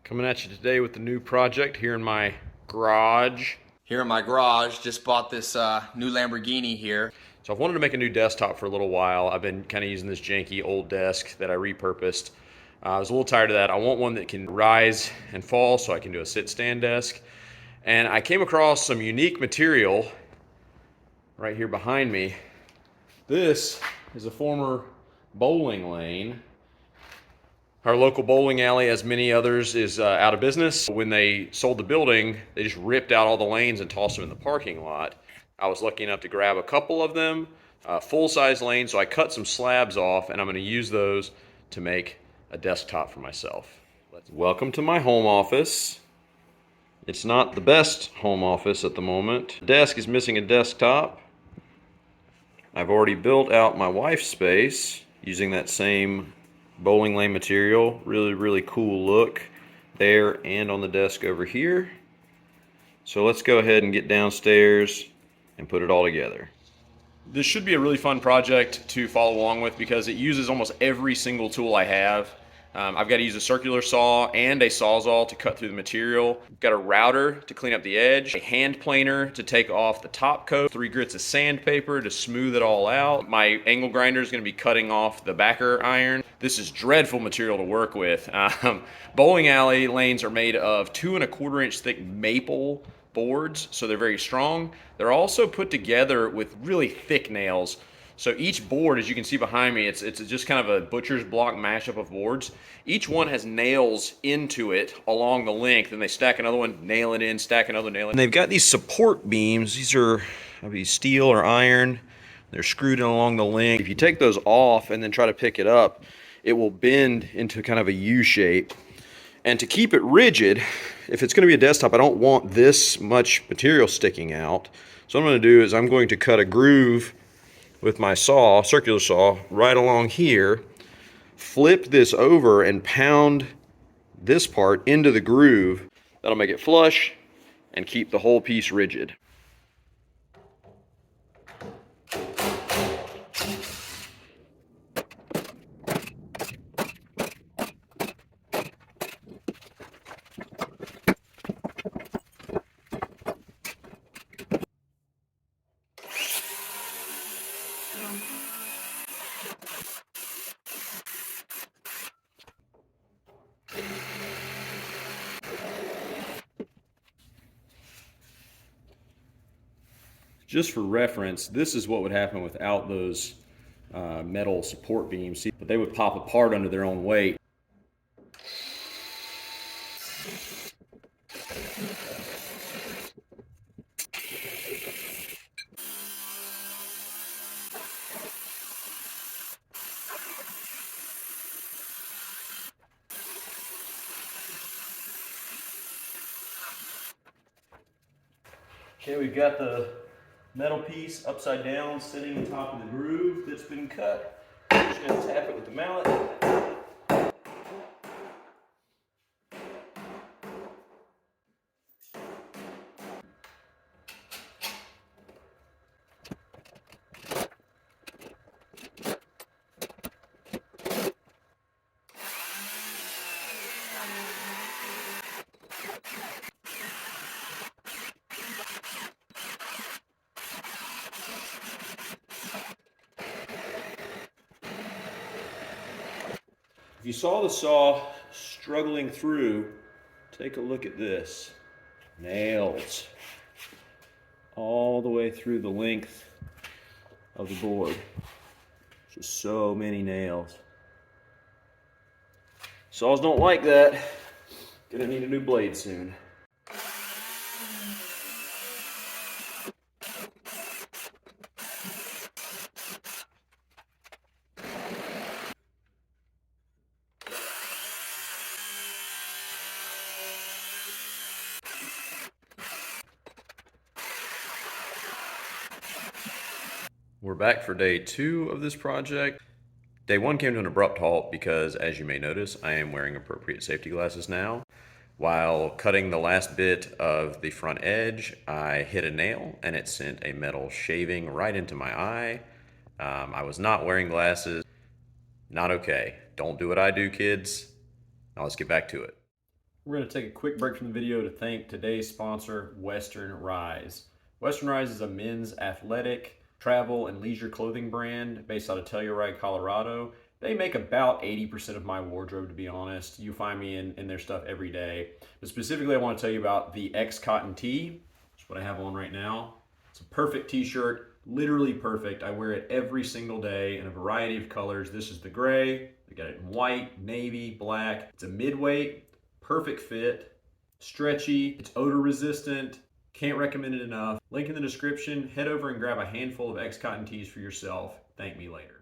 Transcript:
Coming at you today with the new project here in my garage. Just bought this new Lamborghini here. So I've wanted to make a new desktop for a little while. I've been kind of using this janky old desk that I repurposed. I was a little tired of that. I want one that can rise and fall so I can do a sit-stand desk. And I came across some unique material right here behind me. This is a former bowling lane. Our local bowling alley, as many others, is out of business. When they sold the building, they just ripped out all the lanes and tossed them in the parking lot. I was lucky enough to grab a couple of them, full-size lanes, so I cut some slabs off, and I'm going to use those to make a desktop for myself. Welcome to my home office. It's not the best home office at the moment. The desk is missing a desktop. I've already built out my wife's space using that same bowling lane material. Really cool look there and on the desk over here. So let's go ahead and get downstairs and put it all together. This should be a really fun project to follow along with because it uses almost every single tool I have. I've got to use a circular saw and a sawzall to cut through the material. I've got a router to clean up the edge, a hand planer to take off the top coat, 3 grits of sandpaper to smooth it all out. My angle grinder is going to be cutting off the backer iron. This is dreadful material to work with. Bowling alley lanes are made of 2 1/4 inch thick maple boards, so they're very strong. They're also put together with really thick nails. So each board, as you can see behind me, it's just kind of a butcher's block mashup of boards. Each one has nails into it along the length, and they stack another one, nail it in, stack another, nail it in. And they've got these support beams. These are maybe steel or iron. They're screwed in along the length. If you take those off and then try to pick it up, it will bend into kind of a U shape. And to keep it rigid, if it's going to be a desktop, I don't want this much material sticking out. So what I'm going to do is I'm going to cut a groove with my saw, circular saw, right along here, flip this over and pound this part into the groove. That'll make it flush and keep the whole piece rigid. Just for reference, this is what would happen without those metal support beams, but they would pop apart under their own weight. Okay, we've got the metal piece upside down sitting on top of the groove that's been cut. I'm just going to tap it with the mallet. If you saw the saw struggling through, take a look at this. Nails. All the way through the length of the board. Just so many nails. Saws don't like that. Gonna need a new blade soon. We're back for day 2 of this project. Day 1 came to an abrupt halt because, as you may notice, I am wearing appropriate safety glasses now. While cutting the last bit of the front edge, I hit a nail and it sent a metal shaving right into my eye. I was not wearing glasses. Not okay. Don't do what I do, kids. Now let's get back to it. We're going to take a quick break from the video to thank today's sponsor, Western Rise. Western Rise is a men's athletic, travel, and leisure clothing brand based out of Telluride, Colorado. They make about 80% of my wardrobe, to be honest. You find me in their stuff every day. But specifically, I want to tell you about the X Cotton Tee. That's what I have on right now. It's a perfect t-shirt, literally perfect. I wear it every single day in a variety of colors. This is the gray. I got it in white, navy, black. It's a mid-weight. Perfect fit, stretchy, it's odor resistant, can't recommend it enough. Link in the description, head over and grab a handful of X Cotton tees for yourself. Thank me later.